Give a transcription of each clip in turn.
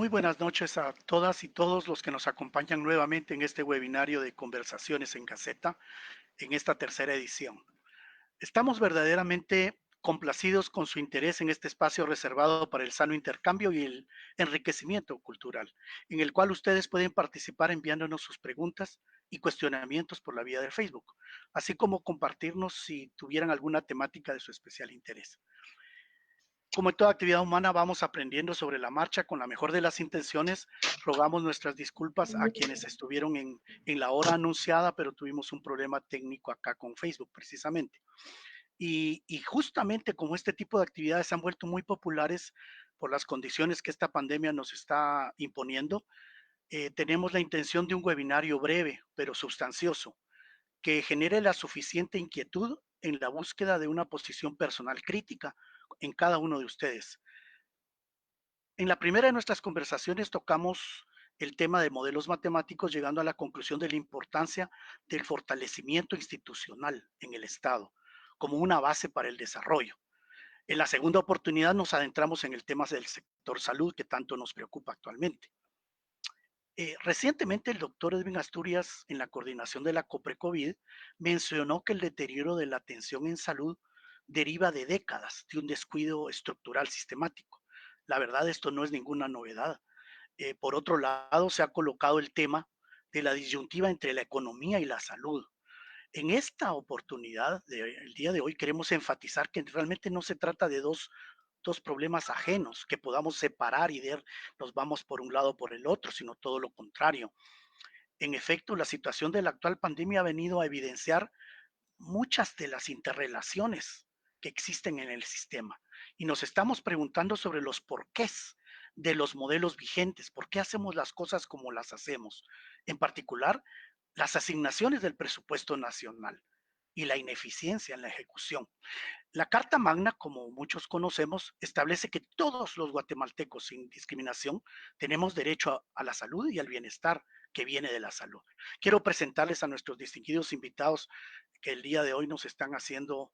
Muy buenas noches a todas y todos los que nos acompañan nuevamente en este webinario de Conversaciones en Gaceta, en esta tercera edición. Estamos verdaderamente complacidos con su interés en este espacio reservado para el sano intercambio y el enriquecimiento cultural, en el cual ustedes pueden participar enviándonos sus preguntas y cuestionamientos por la vía de Facebook, así como compartirnos si tuvieran alguna temática de su especial interés. Como en toda actividad humana, vamos aprendiendo sobre la marcha con la mejor de las intenciones. Rogamos nuestras disculpas a quienes estuvieron en la hora anunciada, pero tuvimos un problema técnico acá con Facebook precisamente. Y justamente como este tipo de actividades se han vuelto muy populares por las condiciones que esta pandemia nos está imponiendo, tenemos la intención de un webinario breve, pero sustancioso, que genere la suficiente inquietud en la búsqueda de una posición personal crítica en cada uno de ustedes. En la primera de nuestras conversaciones tocamos el tema de modelos matemáticos, llegando a la conclusión de la importancia del fortalecimiento institucional en el Estado como una base para el desarrollo. En la segunda oportunidad nos adentramos en el tema del sector salud que tanto nos preocupa actualmente. Recientemente el doctor Edwin Asturias, en la coordinación de la COPRECOVID, mencionó que el deterioro de la atención en salud deriva de décadas de un descuido estructural sistemático. La verdad, esto no es ninguna novedad. Por otro lado, se ha colocado el tema de la disyuntiva entre la economía y la salud. En esta oportunidad, el día de hoy, queremos enfatizar que realmente no se trata de dos problemas ajenos que podamos separar y nos vamos por un lado o por el otro, sino todo lo contrario. En efecto, la situación de la actual pandemia ha venido a evidenciar muchas de las interrelaciones que existen en el sistema y nos estamos preguntando sobre los porqués de los modelos vigentes, por qué hacemos las cosas como las hacemos, en particular las asignaciones del presupuesto nacional y la ineficiencia en la ejecución. La Carta Magna, como muchos conocemos, establece que todos los guatemaltecos, sin discriminación, tenemos derecho a la salud y al bienestar que viene de la salud. Quiero presentarles a nuestros distinguidos invitados que el día de hoy nos están haciendo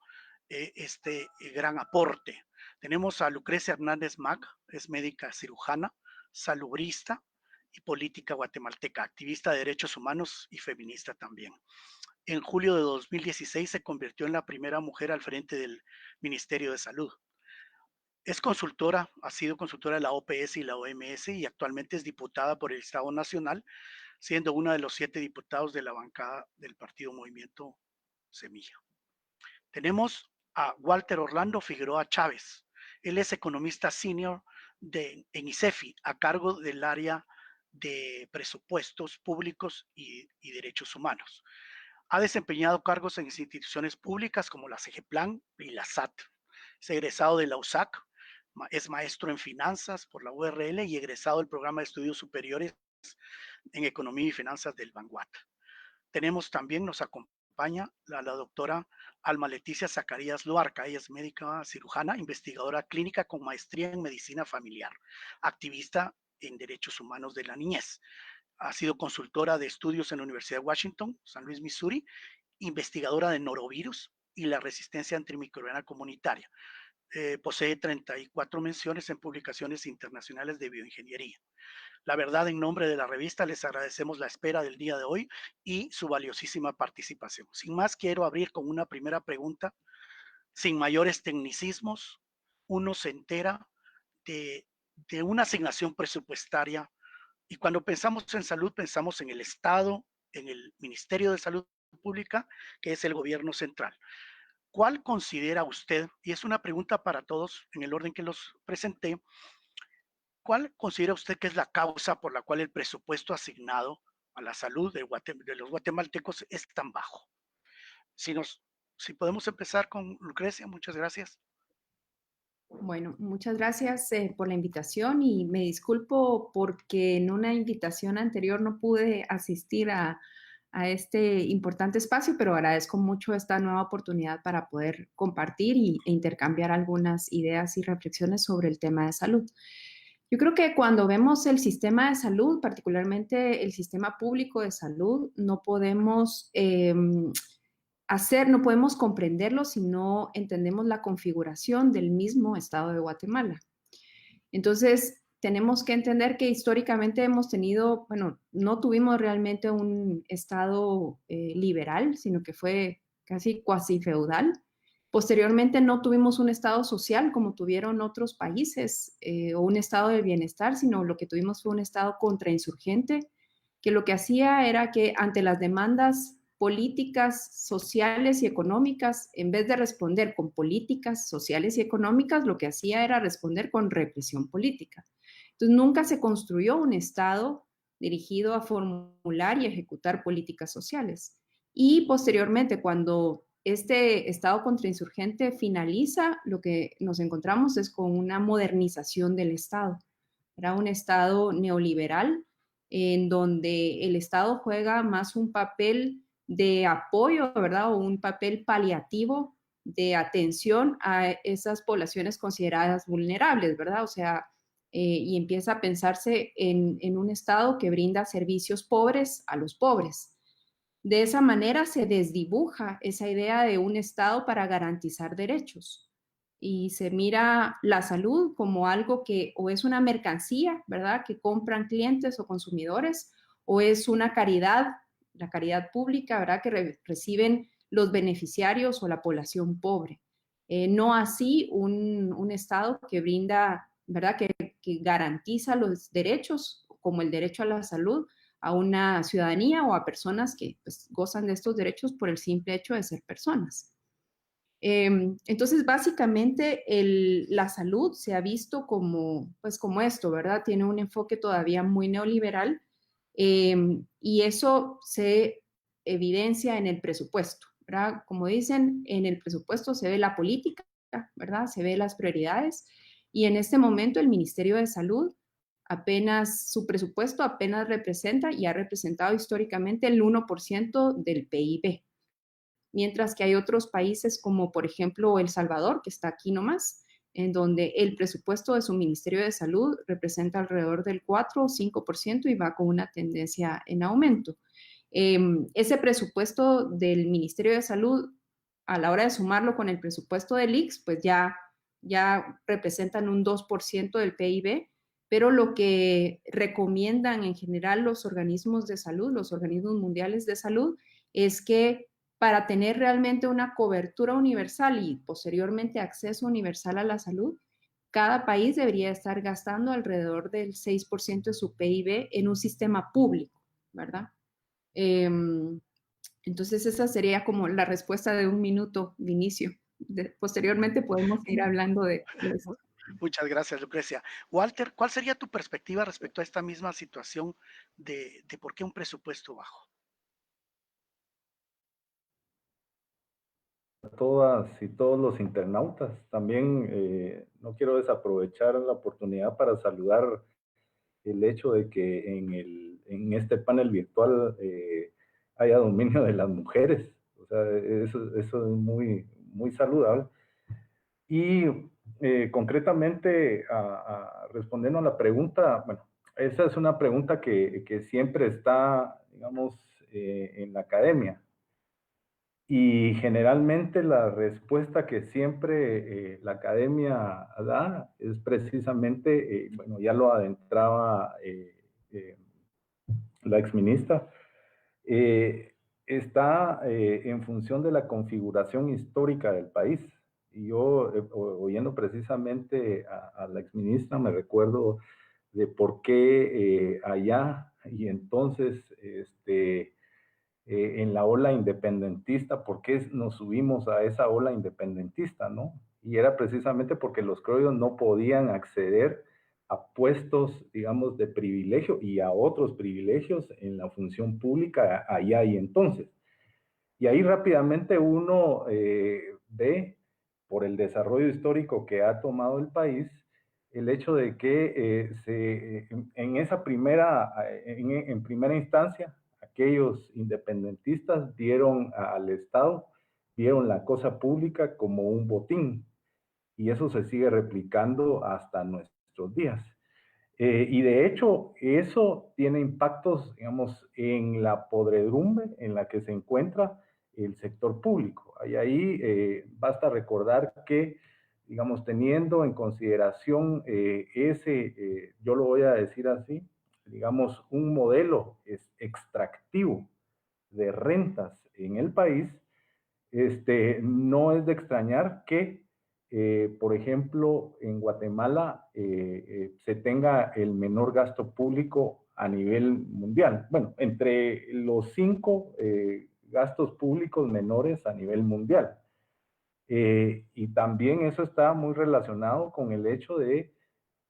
este gran aporte. Tenemos a Lucrecia Hernández Mac, es médica cirujana, salubrista y política guatemalteca, activista de derechos humanos y feminista también. En julio de 2016 se convirtió en la primera mujer al frente del Ministerio de Salud. Es consultora, ha sido consultora de la OPS y la OMS y actualmente es diputada por el Estado Nacional, siendo una de los 7 diputados de la bancada del Partido Movimiento Semilla. Tenemos a Walter Orlando Figueroa Chávez. Él es economista senior en ICEFI, a cargo del área de presupuestos públicos y derechos humanos. Ha desempeñado cargos en instituciones públicas como la CEGEPLAN y la SAT. Es egresado de la USAC, es maestro en finanzas por la URL y egresado del programa de estudios superiores en economía y finanzas del Vanguard. Tenemos también, nos acompaña la doctora Alma Leticia Zacarías Luarca. Ella es médica cirujana, investigadora clínica con maestría en medicina familiar, activista en derechos humanos de la niñez. Ha sido consultora de estudios en la Universidad de Washington, San Luis, Missouri, investigadora de norovirus y la resistencia antimicrobiana comunitaria. Posee 34 menciones en publicaciones internacionales de bioingeniería. La verdad, en nombre de la revista, les agradecemos la espera del día de hoy y su valiosísima participación. Sin más, quiero abrir con una primera pregunta. Sin mayores tecnicismos, uno se entera de, de una asignación presupuestaria y cuando pensamos en salud, pensamos en el Estado, en el Ministerio de Salud Pública, que es el gobierno central. ¿Cuál considera usted, y es una pregunta para todos en el orden que los presenté, cuál considera usted que es la causa por la cual el presupuesto asignado a la salud de los guatemaltecos es tan bajo? Si, si podemos empezar con Lucrecia, muchas gracias. Bueno, muchas gracias por la invitación y me disculpo porque en una invitación anterior no pude asistir a este importante espacio, pero agradezco mucho esta nueva oportunidad para poder compartir e intercambiar algunas ideas y reflexiones sobre el tema de salud. Yo creo que cuando vemos el sistema de salud, particularmente el sistema público de salud, no podemos no podemos comprenderlo si no entendemos la configuración del mismo Estado de Guatemala. Entonces, tenemos que entender que históricamente hemos tenido, bueno, no tuvimos realmente un Estado liberal, sino que fue casi cuasi feudal. Posteriormente no tuvimos un Estado social como tuvieron otros países o un Estado del bienestar, sino lo que tuvimos fue un Estado contrainsurgente, que lo que hacía era que ante las demandas políticas, sociales y económicas, en vez de responder con políticas sociales y económicas, lo que hacía era responder con represión política. Entonces, nunca se construyó un Estado dirigido a formular y ejecutar políticas sociales. Y posteriormente, cuando este Estado contrainsurgente finaliza, lo que nos encontramos es con una modernización del Estado. Era un Estado neoliberal en donde el Estado juega más un papel de apoyo, ¿verdad? O un papel paliativo de atención a esas poblaciones consideradas vulnerables, ¿verdad? O sea, y empieza a pensarse en un Estado que brinda servicios pobres a los pobres. De esa manera se desdibuja esa idea de un Estado para garantizar derechos y se mira la salud como algo que o es una mercancía, ¿verdad? Que compran clientes o consumidores, o es una caridad, la caridad pública, ¿verdad? Que reciben los beneficiarios o la población pobre. No así un Estado que brinda, ¿verdad? Que garantiza los derechos, como el derecho a la salud, a una ciudadanía o a personas que pues, gozan de estos derechos por el simple hecho de ser personas. Entonces, básicamente, la salud se ha visto como, pues, como esto, ¿verdad? Tiene un enfoque todavía muy neoliberal y eso se evidencia en el presupuesto, ¿verdad? Como dicen, en el presupuesto se ve la política, ¿verdad? Se ve las prioridades y en este momento el Ministerio de Salud apenas, su presupuesto apenas representa y ha representado históricamente el 1% del PIB, mientras que hay otros países como por ejemplo El Salvador, que está aquí nomás, en donde el presupuesto de su Ministerio de Salud representa alrededor del 4 o 5% y va con una tendencia en aumento. Ese presupuesto del Ministerio de Salud, a la hora de sumarlo con el presupuesto del ICS, pues ya representan un 2% del PIB, pero lo que recomiendan en general los organismos de salud, los organismos mundiales de salud, es que para tener realmente una cobertura universal y posteriormente acceso universal a la salud, cada país debería estar gastando alrededor del 6% de su PIB en un sistema público, ¿verdad? Entonces esa sería como la respuesta de un minuto de inicio. Posteriormente podemos ir hablando de eso. Muchas gracias, Lucrecia. Walter, ¿cuál sería tu perspectiva respecto a esta misma situación de por qué un presupuesto bajo? Todas y todos los internautas. También no quiero desaprovechar la oportunidad para saludar el hecho de que en este panel virtual haya dominio de las mujeres. O sea, eso es muy, muy saludable. Y concretamente, respondiendo a la pregunta, bueno, esa es una pregunta que siempre está, digamos, en la academia. Y generalmente la respuesta que siempre la academia da es precisamente, bueno, ya lo adentraba eh, la exministra, está en función de la configuración histórica del país. Y yo, oyendo precisamente a la exministra, me recuerdo de por qué allá y entonces, en la ola independentista, ¿por qué nos subimos a esa ola independentista, no? Y era precisamente porque los criollos no podían acceder a puestos, digamos, de privilegio y a otros privilegios en la función pública allá y entonces. Y ahí rápidamente uno ve, por el desarrollo histórico que ha tomado el país, el hecho de que en esa en primera instancia, aquellos independentistas dieron al Estado, vieron la cosa pública como un botín, y eso se sigue replicando hasta nuestros días. Y de hecho, eso tiene impactos, digamos, en la podredumbre en la que se encuentra el sector público. Ahí basta recordar que digamos, teniendo en consideración yo lo voy a decir así, digamos, un modelo extractivo de rentas en el país, no es de extrañar que, por ejemplo, en Guatemala se tenga el menor gasto público a nivel mundial. Bueno, entre los 5 gastos públicos menores a nivel mundial. Y también eso está muy relacionado con el hecho de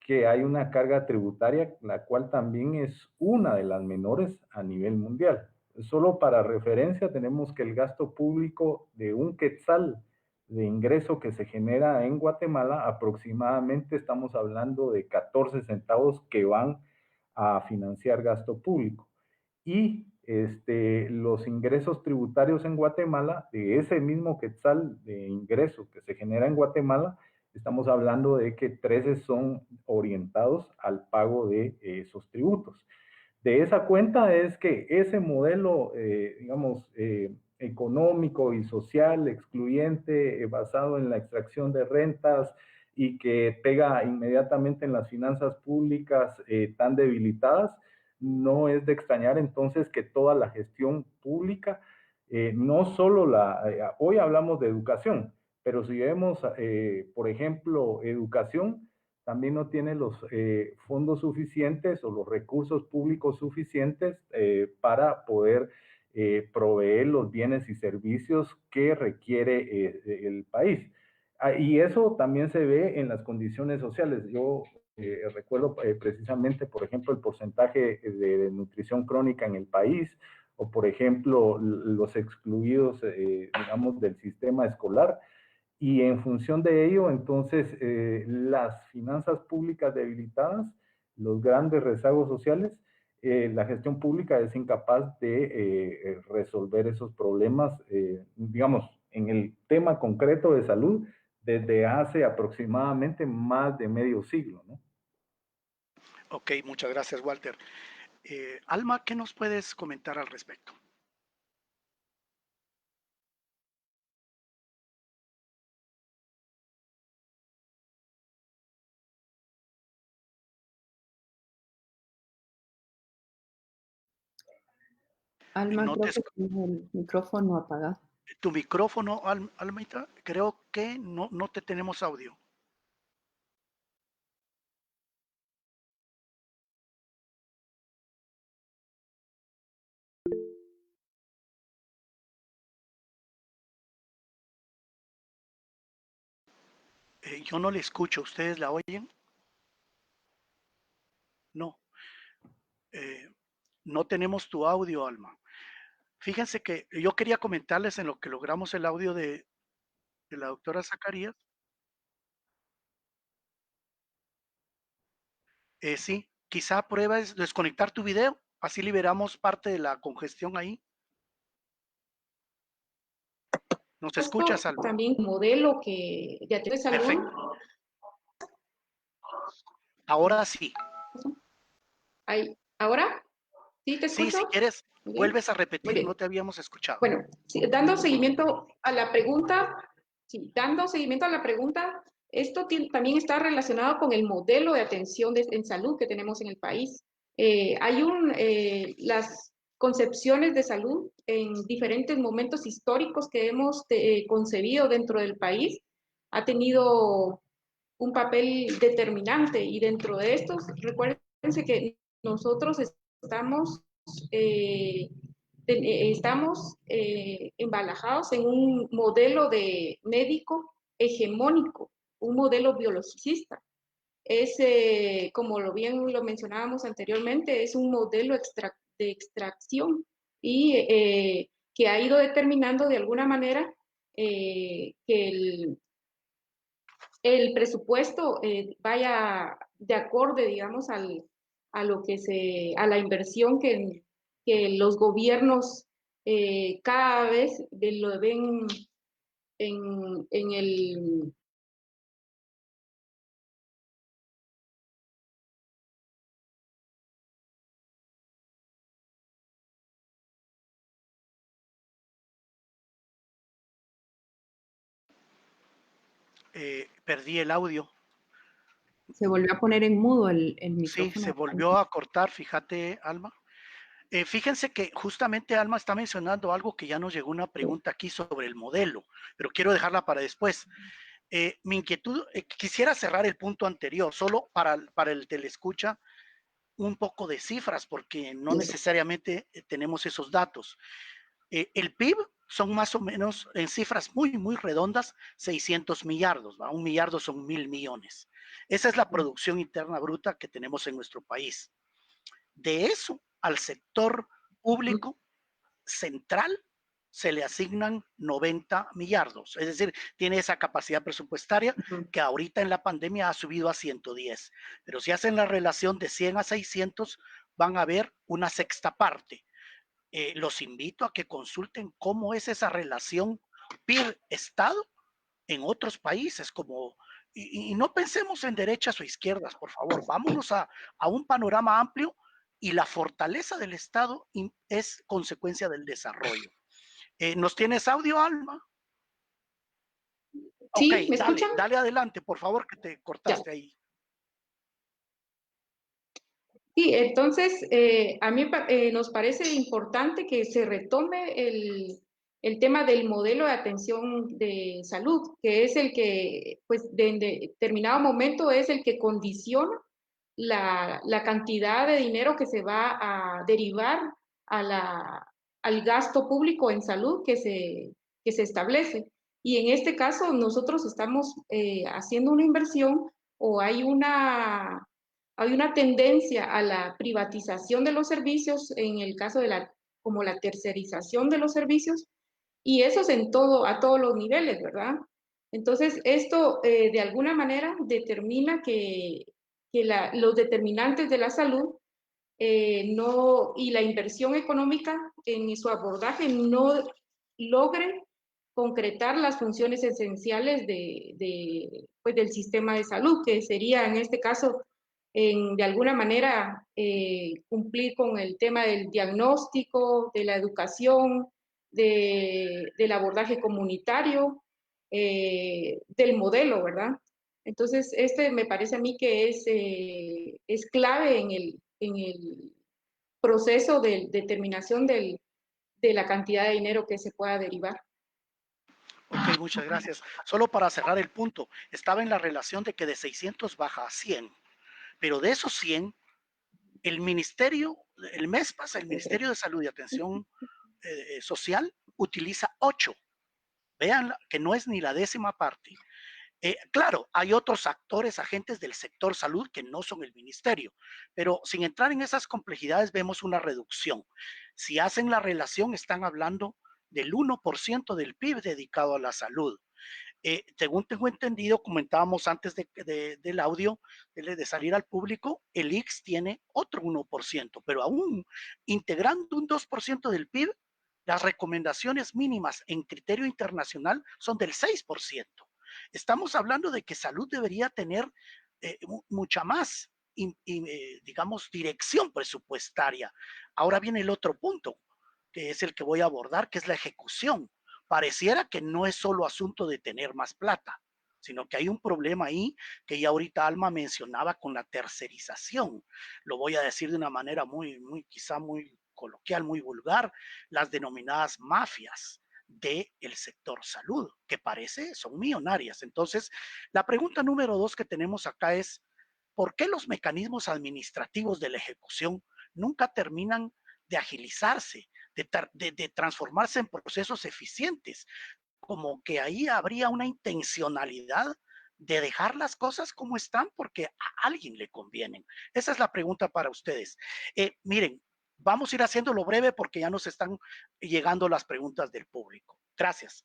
que hay una carga tributaria, la cual también es una de las menores a nivel mundial. Solo para referencia tenemos que el gasto público de un quetzal de ingreso que se genera en Guatemala, aproximadamente estamos hablando de 14 centavos que van a financiar gasto público. Y los ingresos tributarios en Guatemala, de ese mismo quetzal de ingreso que se genera en Guatemala, estamos hablando de que 13 son orientados al pago de esos tributos. De esa cuenta es que ese modelo, digamos, económico y social excluyente, basado en la extracción de rentas y que pega inmediatamente en las finanzas públicas tan debilitadas, no es de extrañar entonces que toda la gestión pública, no solo hoy hablamos de educación, pero si vemos, por ejemplo, educación, también no tiene los fondos suficientes o los recursos públicos suficientes para poder proveer los bienes y servicios que requiere el país. Y eso también se ve en las condiciones sociales. Yo recuerdo precisamente, por ejemplo, el porcentaje de nutrición crónica en el país, o por ejemplo, los excluidos, digamos, del sistema escolar. Y en función de ello, entonces, las finanzas públicas debilitadas, los grandes rezagos sociales, la gestión pública es incapaz de resolver esos problemas, digamos, en el tema concreto de salud, desde hace aproximadamente más de medio siglo, ¿no? Ok, muchas gracias, Walter. Alma, ¿qué nos puedes comentar al respecto? Alma, No te creo que esc- tiene el micrófono apagado. Tu micrófono, Almita, creo que no te tenemos audio. Yo no le escucho, ¿ustedes la oyen? No, eh, no tenemos tu audio, Alma. Fíjense que yo quería comentarles en lo que logramos el audio de la doctora Zacarías. Sí, quizá pruebas desconectar tu video, así liberamos parte de la congestión ahí. ¿Nos escuchas, Alma? También modelo que de atención de salud. Perfecto. Ahora sí. ¿Ahora? ¿Sí te Sí, escucho? si quieres, Muy bien. vuelves a Muy repetir, bien. no te habíamos escuchado. Bueno, sí, dando seguimiento a la pregunta, esto también está relacionado con el modelo de atención en salud que tenemos en el país. Las concepciones de salud en diferentes momentos históricos que hemos concebido dentro del país ha tenido un papel determinante y dentro de estos, recuérdense que nosotros eh, estamos embalajados en un modelo de médico hegemónico, un modelo biologicista. Como bien lo mencionábamos anteriormente, es un modelo de extracción y que ha ido determinando de alguna manera que el presupuesto vaya de acorde, digamos, a la inversión que los gobiernos cada vez lo ven en el Perdí el audio. Se volvió a poner en mudo el Sí, se micrófono. volvió a cortar, fíjate, Alma. Fíjense que justamente Alma está mencionando algo que ya nos llegó una pregunta aquí sobre el modelo, pero quiero dejarla para después. Mi inquietud, quisiera cerrar el punto anterior, solo para el telescucha, un poco de cifras, porque no necesariamente tenemos esos datos. El PIB son más o menos, en cifras muy, muy redondas, 600 millardos, ¿va? Un millardo son 1.000 millones. Esa es la producción interna bruta que tenemos en nuestro país. De eso, al sector público central se le asignan 90 millardos, es decir, tiene esa capacidad presupuestaria que ahorita en la pandemia ha subido a 110, pero si hacen la relación de 100 a 600 van a ver una sexta parte. Los invito a que consulten cómo es esa relación PIB-Estado en otros países, y no pensemos en derechas o izquierdas, por favor, vámonos a un panorama amplio y la fortaleza del Estado es consecuencia del desarrollo. ¿Nos tienes audio, Alma? Ok, ¿Sí? ¿Me escuchan? dale adelante, por favor, que te Ya. cortaste ahí. Sí, entonces a mí nos parece importante que se retome el tema del modelo de atención de salud, que es el que, pues, de determinado momento es el que condiciona la cantidad de dinero que se va a derivar al gasto público en salud que se establece. Y en este caso nosotros estamos haciendo una inversión o hay una tendencia a la privatización de los servicios, en el caso de como la tercerización de los servicios, y eso es a todos los niveles, ¿verdad? Entonces, esto de alguna manera determina que los determinantes de la salud y la inversión económica en su abordaje no logren concretar las funciones esenciales pues, del sistema de salud, que sería en este caso, de alguna manera, cumplir con el tema del diagnóstico, de la educación, del abordaje comunitario, del modelo, ¿verdad? Entonces, este me parece a mí que es clave en el proceso de determinación de la cantidad de dinero que se pueda derivar. Ok, muchas gracias. Solo para cerrar el punto, estaba en la relación de que de 600 baja a 100, pero de esos 100, el ministerio, el mes pasa, el Ministerio de Salud y Atención Social utiliza 8. Vean que no es ni la décima parte. Claro, hay otros actores, agentes del sector salud que no son el ministerio, pero sin entrar en esas complejidades vemos una reducción. Si hacen la relación, están hablando del 1% del PIB dedicado a la salud. Según tengo entendido, comentábamos antes del audio, de salir al público, el IX tiene otro 1%, pero aún integrando un 2% del PIB, las recomendaciones mínimas en criterio internacional son del 6%. Estamos hablando de que salud debería tener mucha más, digamos, dirección presupuestaria. Ahora viene el otro punto, que es el que voy a abordar, que es la ejecución. Pareciera que no es solo asunto de tener más plata, sino que hay un problema ahí que ya ahorita Alma mencionaba con la tercerización. Lo voy a decir de una manera quizá muy coloquial, muy vulgar, las denominadas mafias del sector salud, que parece son millonarias. Entonces, la pregunta número 2 que tenemos acá es, ¿por qué los mecanismos administrativos de la ejecución nunca terminan de agilizarse, de transformarse en procesos eficientes? Como que ahí habría una intencionalidad de dejar las cosas como están porque a alguien le convienen. Esa es la pregunta para ustedes. Miren, vamos a ir haciéndolo breve porque ya nos están llegando las preguntas del público. Gracias.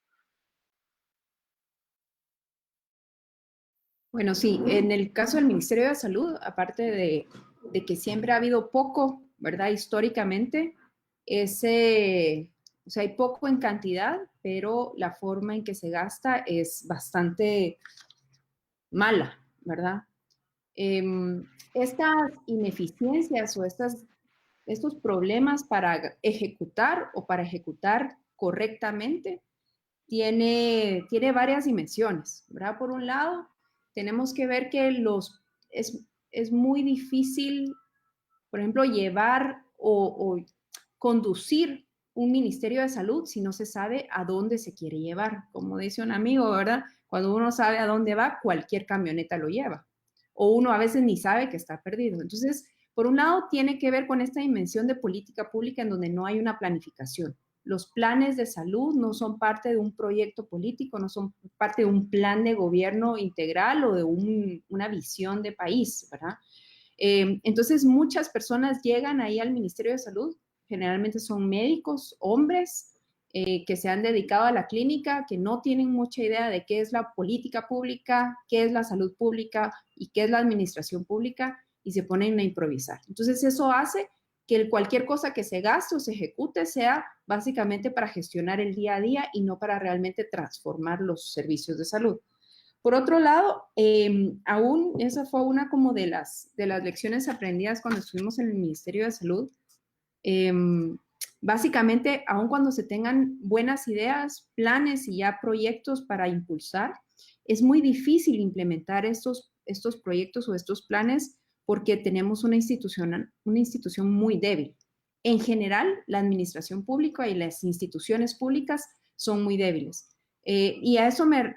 Bueno, sí, en el caso del Ministerio de Salud, aparte de que siempre ha habido poco, ¿verdad? Históricamente, o sea, hay poco en cantidad, pero la forma en que se gasta es bastante mala, ¿verdad? Estas ineficiencias o estos problemas para ejecutar o para ejecutar correctamente tiene varias dimensiones, ¿verdad? Por un lado, tenemos que ver que es muy difícil, por ejemplo, llevar o conducir un ministerio de salud si no se sabe a dónde se quiere llevar. Como dice un amigo, ¿verdad? Cuando uno sabe a dónde va, cualquier camioneta lo lleva. O uno a veces ni sabe que está perdido. Entonces, por un lado, tiene que ver con esta dimensión de política pública en donde no hay una planificación. Los planes de salud no son parte de un proyecto político, no son parte de un plan de gobierno integral o de una visión de país, ¿verdad? Entonces, muchas personas llegan ahí al Ministerio de Salud, generalmente son médicos, hombres, que se han dedicado a la clínica, que no tienen mucha idea de qué es la política pública, qué es la salud pública y qué es la administración pública, y se ponen a improvisar. Entonces, eso hace que cualquier cosa que se gaste o se ejecute sea básicamente para gestionar el día a día y no para realmente transformar los servicios de salud. Por otro lado, aún esa fue una como de las lecciones aprendidas cuando estuvimos en el Ministerio de Salud. Básicamente, aun cuando se tengan buenas ideas, planes y ya proyectos para impulsar, es muy difícil implementar estos proyectos o estos planes porque tenemos una institución muy débil. En general, la administración pública y las instituciones públicas son muy débiles. Y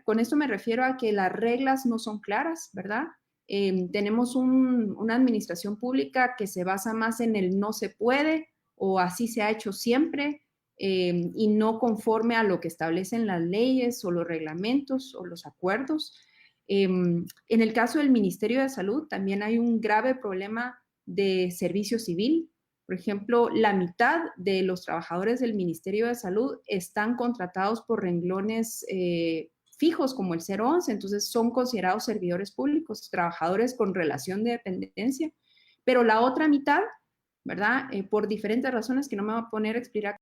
con esto me refiero a que las reglas no son claras, ¿verdad? Tenemos una administración pública que se basa más en el no se puede o así se ha hecho siempre y no conforme a lo que establecen las leyes o los reglamentos o los acuerdos. En el caso del Ministerio de Salud también hay un grave problema de servicio civil. Por ejemplo, la mitad de los trabajadores del Ministerio de Salud están contratados por renglones fijos como el 011, entonces son considerados servidores públicos, trabajadores con relación de dependencia, pero la otra mitad, ¿verdad? Por diferentes razones que no me voy a poner a explicar